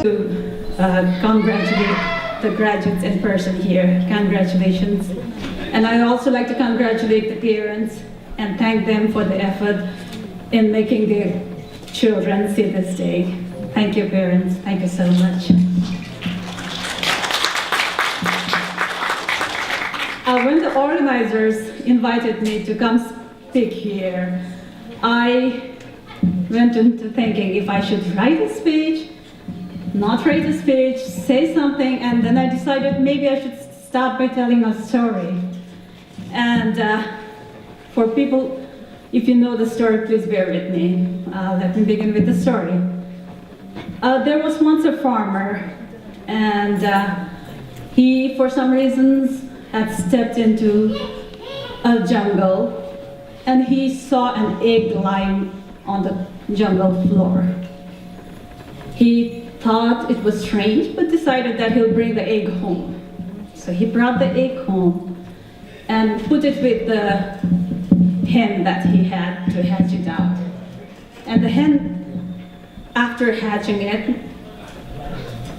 to congratulate the graduates in person here. Congratulations. And I also like to congratulate the parents and thank them for the effort in making their children see this day. Thank you, parents. Thank you so much. When the organizers invited me to come speak here, I went into thinking if I should write a speech, not write a speech, say something, and then I decided maybe I should start by telling a story. And for people, if you know the story, please bear with me. Let me begin with the story. There was once a farmer, and he, for some reasons, had stepped into a jungle, and he saw an egg lying on the jungle floor. He thought it was strange, but decided that he'll bring the egg home. So he brought the egg home and put it with the hen that he had to hatch it out. And the hen, after hatching it,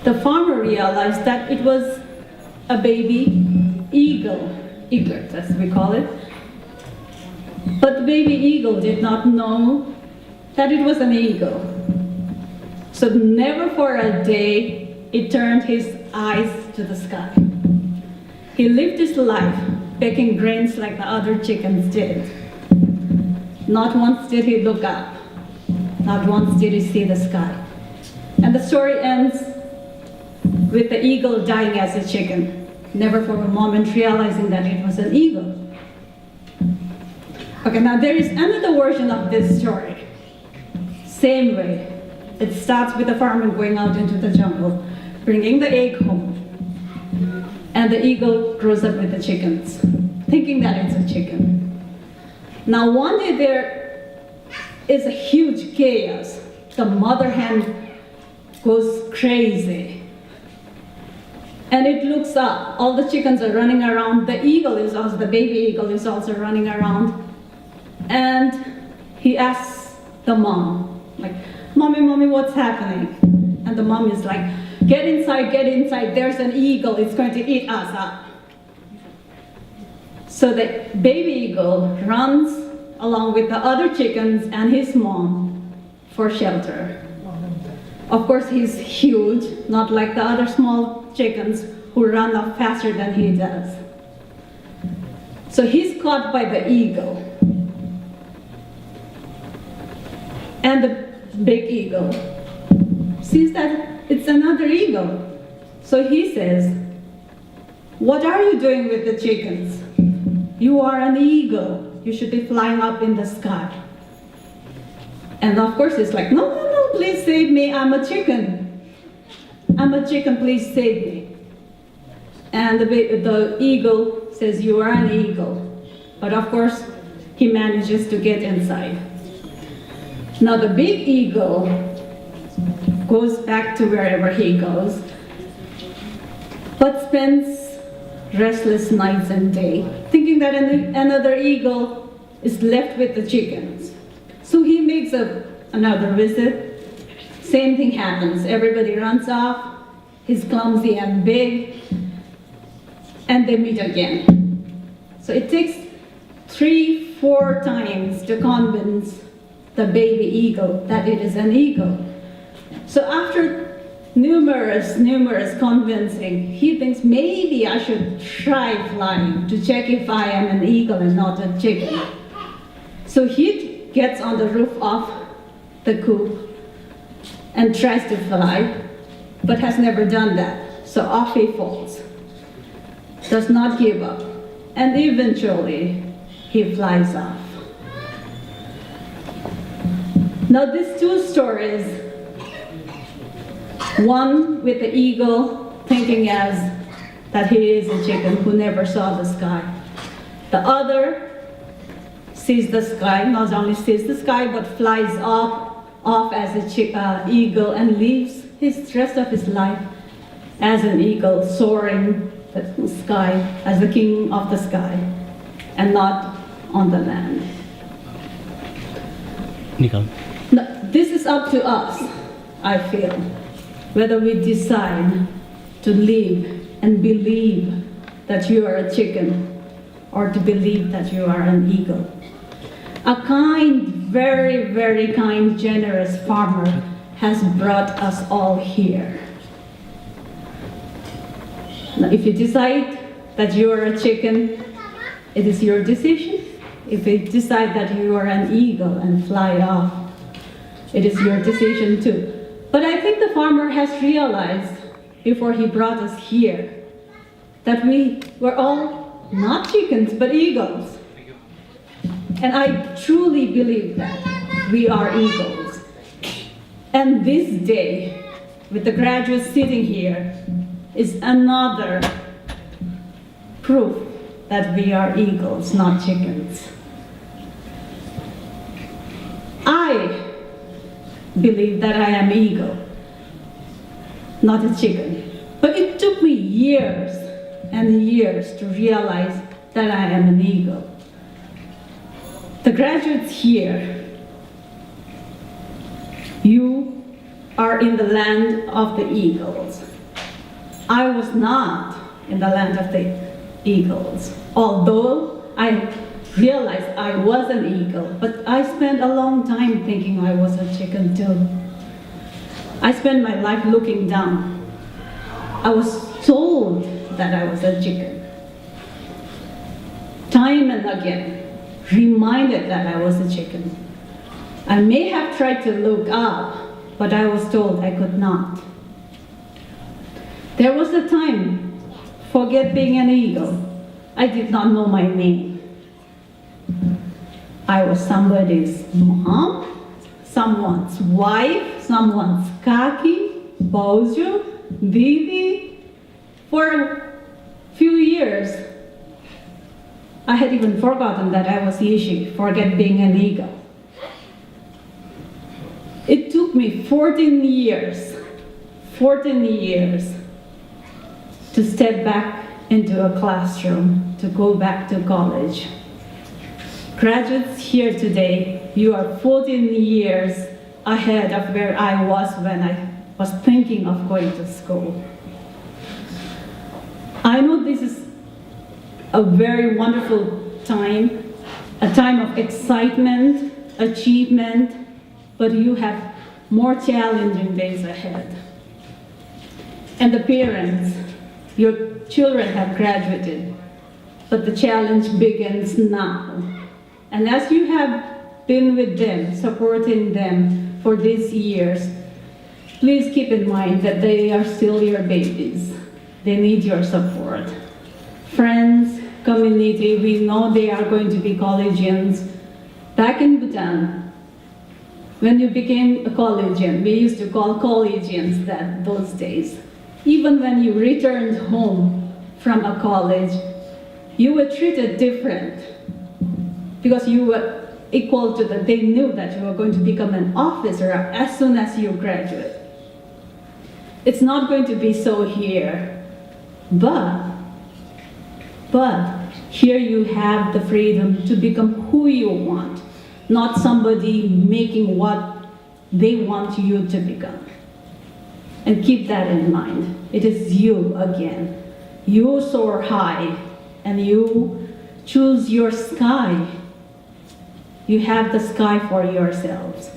the farmer realized that it was a baby eaglet, as we call it. But the baby eagle did not know that it was an eagle. So never for a day it turned his eyes to the sky. He lived his life pecking grains like the other chickens did. Not once did he look up. Not once did he see the sky. And the story ends with the eagle dying as a chicken, never for a moment realizing that it was an eagle. Okay, now there is another version of this story. Same way. It starts with the farmer going out into the jungle, bringing the egg home. And the eagle grows up with the chickens, thinking that it's a chicken. Now one day there is a huge chaos. The mother hen goes crazy. And it looks up, all the chickens are running around, the baby eagle is also running around. And he asks the mom, like, Mommy, what's happening? And the mom is like, get inside, there's an eagle, it's going to eat us up. So the baby eagle runs along with the other chickens and his mom for shelter. Of course, he's huge, not like the other small chickens who run up faster than he does. So he's caught by the eagle. And the big eagle sees that it's another eagle. So he says, what are you doing with the chickens? You are an eagle. You should be flying up in the sky. And of course it's like, no, please save me, I'm a chicken. I'm a chicken, please save me. And the eagle says, you are an eagle. But of course, he manages to get inside. Now the big eagle goes back to wherever he goes, but spends restless nights and days, thinking that another eagle is left with the chickens. So he makes another visit. Same thing happens. Everybody runs off. He's clumsy and big. And they meet again. So it takes 3-4 times to convince the baby eagle that it is an eagle. So after numerous convincing, he thinks maybe I should try flying to check if I am an eagle and not a chicken. So he gets on the roof of the coop and tries to fly, but has never done that. So off he falls, does not give up, and eventually he flies off. Now these two stories, one with the eagle thinking as that he is a chicken who never saw the sky. The other sees the sky, not only sees the sky, but flies off as an eagle and lives his rest of his life as an eagle, soaring the sky as the king of the sky and not on the land. Nicole. Now, this is up to us, I feel. whether we decide to live and believe that you are a chicken or to believe that you are an eagle. A kind, very, very kind, generous farmer has brought us all here. Now, if you decide that you are a chicken, it is your decision. If you decide that you are an eagle and fly off, it is your decision too. But I think the farmer has realized before he brought us here that we were all not chickens but eagles. And I truly believe that we are eagles. And this day, with the graduates sitting here, is another proof that we are eagles, not chickens. I believe that I am eagle, not a chicken. But it took me years and years to realize that I am an eagle. The graduates here, you are in the land of the eagles. I was not in the land of the eagles, although I realized I was an eagle, but I spent a long time thinking I was a chicken too. I spent my life looking down. I was told that I was a chicken. Time and again, reminded that I was a chicken. I may have tried to look up, but I was told I could not. There was a time, forget being an eagle, I did not know my name. I was somebody's mom, someone's wife, someone's kaki, bozo, Didi. For a few years, I had even forgotten that I was Yishi, forget being an eagle. It took me 14 years to step back into a classroom, to go back to college. Graduates here today, you are 14 years ahead of where I was when I was thinking of going to school. I know this is a very wonderful time, a time of excitement, achievement, but you have more challenging days ahead. And the parents, your children have graduated, but the challenge begins now. And as you have been with them, supporting them for these years, please keep in mind that they are still your babies. They need your support. Friends, community, we know they are going to be collegians. Back in Bhutan, when you became a collegian, we used to call collegians those days. Even when you returned home from a college, you were treated different because you were equal to them. They knew that you were going to become an officer as soon as you graduate. It's not going to be so here. But here you have the freedom to become who you want, not somebody making what they want you to become. And keep that in mind. It is you again. You soar high and you choose your sky. You have the sky for yourselves.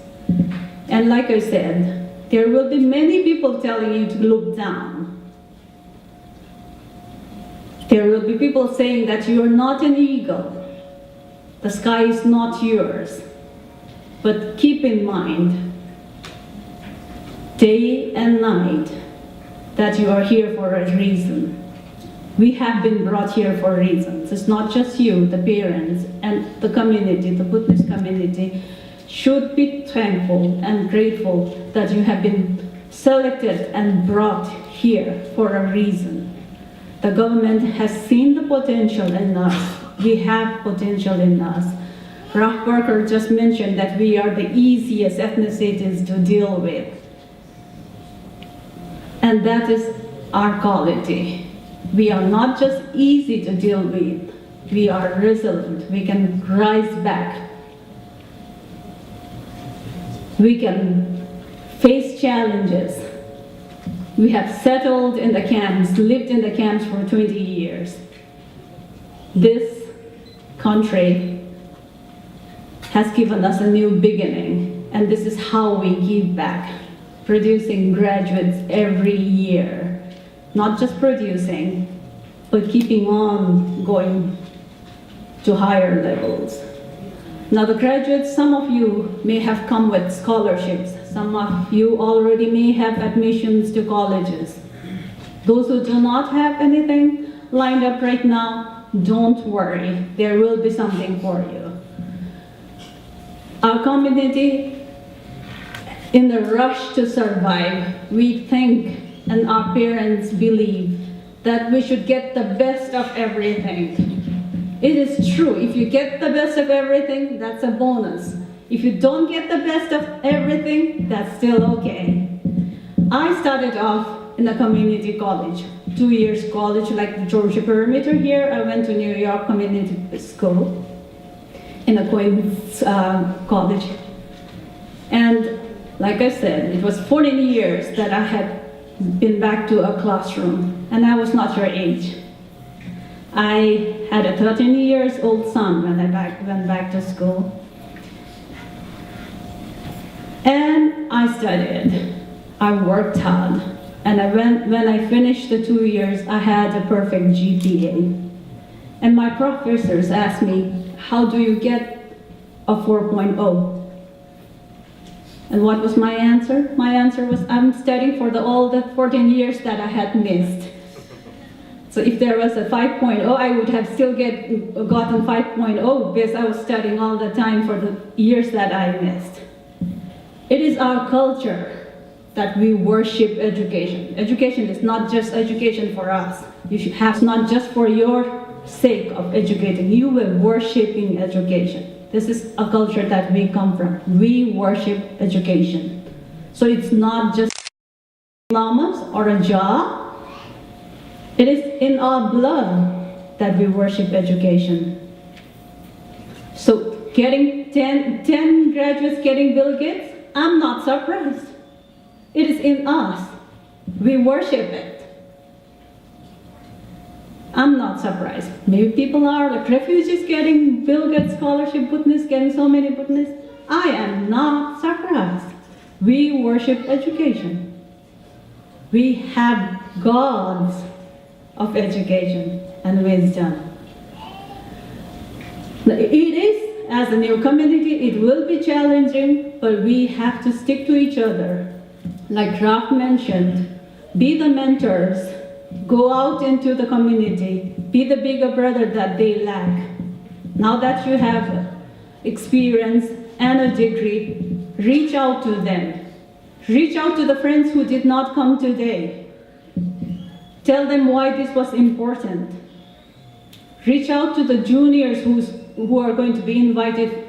And like I said, there will be many people telling you to look down. There will be people saying that you are not an eagle. The sky is not yours. But keep in mind, day and night, that you are here for a reason. We have been brought here for reasons. It's not just you, the parents, and the community, the Buddhist community, should be thankful and grateful that you have been selected and brought here for a reason. The government has seen the potential in us. We have potential in us. Ralph Barker just mentioned that we are the easiest ethnicities to deal with. And that is our quality. We are not just easy to deal with. We are resilient. We can rise back. We can face challenges We have settled in the camps, lived in the camps for 20 years. This country has given us a new beginning, and this is how we give back, producing graduates every year. Not just producing, but keeping on going to higher levels. Now the graduates, some of you may have come with scholarships. Some of you already may have admissions to colleges. Those who do not have anything lined up right now, don't worry, there will be something for you. Our community, in the rush to survive, we think and our parents believe that we should get the best of everything. It is true, if you get the best of everything, that's a bonus. If you don't get the best of everything, that's still okay. I started off in a community college, 2 years college, like the Georgia Perimeter here. I went to New York Community School in a Queens college. And like I said, it was 14 years that I had been back to a classroom, and I was not your age. I had a 13 years old son when I went back to school. And I studied, I worked hard, and when I finished the 2 years, I had a perfect GPA. And my professors asked me, how do you get a 4.0? And what was my answer? My answer was, I'm studying for all the 14 years that I had missed. So if there was a 5.0, I would have still gotten 5.0 because I was studying all the time for the years that I missed. It is our culture that we worship education. Education is not just education for us. You should have not just for your sake of educating. You were worshiping education. This is a culture that we come from. We worship education. So it's not just diplomas or a job. It is in our blood that we worship education. So getting 10 graduates getting Bill Gates, I'm not surprised. It is in us. We worship it. I'm not surprised. Maybe people are like refugees getting Bill Gates scholarship, Buddhists getting so many Buddhists. I am not surprised. We worship education. We have gods of education and wisdom. It is, as a new community, it will be challenging, but we have to stick to each other. Like Ralph mentioned, be the mentors, go out into the community, be the bigger brother that they lack. Now that you have experience and a degree, reach out to them. Reach out to the friends who did not come today. Tell them why this was important. Reach out to the juniors who are going to be invited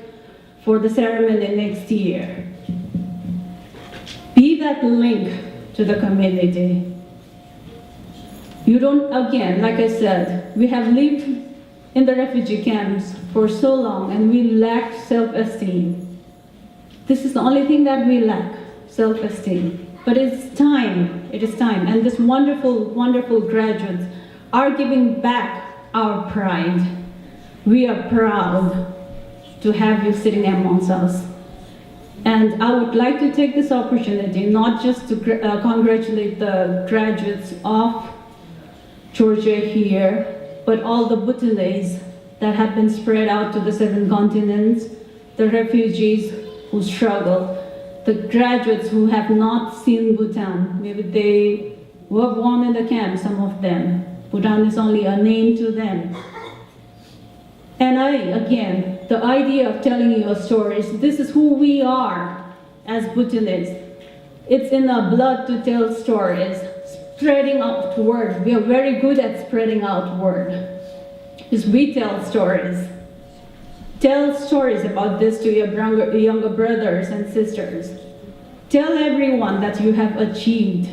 for the ceremony next year. Be that link to the community. You don't, again, like I said, we have lived in the refugee camps for so long and we lack self-esteem. This is the only thing that we lack, self-esteem. But it's time, it is time. And these wonderful, wonderful graduates are giving back our pride. We are proud to have you sitting amongst us. And I would like to take this opportunity not just to congratulate the graduates of Georgia here, but all the Bhutanese that have been spread out to the 7 continents, the refugees who struggle, the graduates who have not seen Bhutan. Maybe they were born in the camp, some of them. Bhutan is only a name to them. And again, the idea of telling your stories, this is who we are as Bhutanese. It's in our blood to tell stories, spreading out word. We are very good at spreading out word. Because we tell stories. Tell stories about this to your younger brothers and sisters. Tell everyone that you have achieved,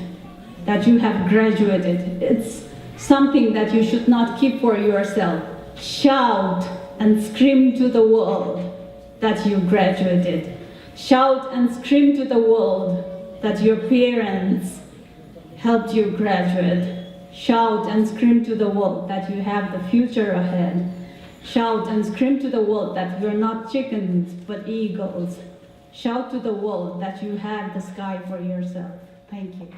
that you have graduated. It's something that you should not keep for yourself. Shout and scream to the world that you graduated. Shout and scream to the world that your parents helped you graduate. Shout and scream to the world that you have the future ahead. Shout and scream to the world that you're not chickens, but eagles. Shout to the world that you have the sky for yourself. Thank you.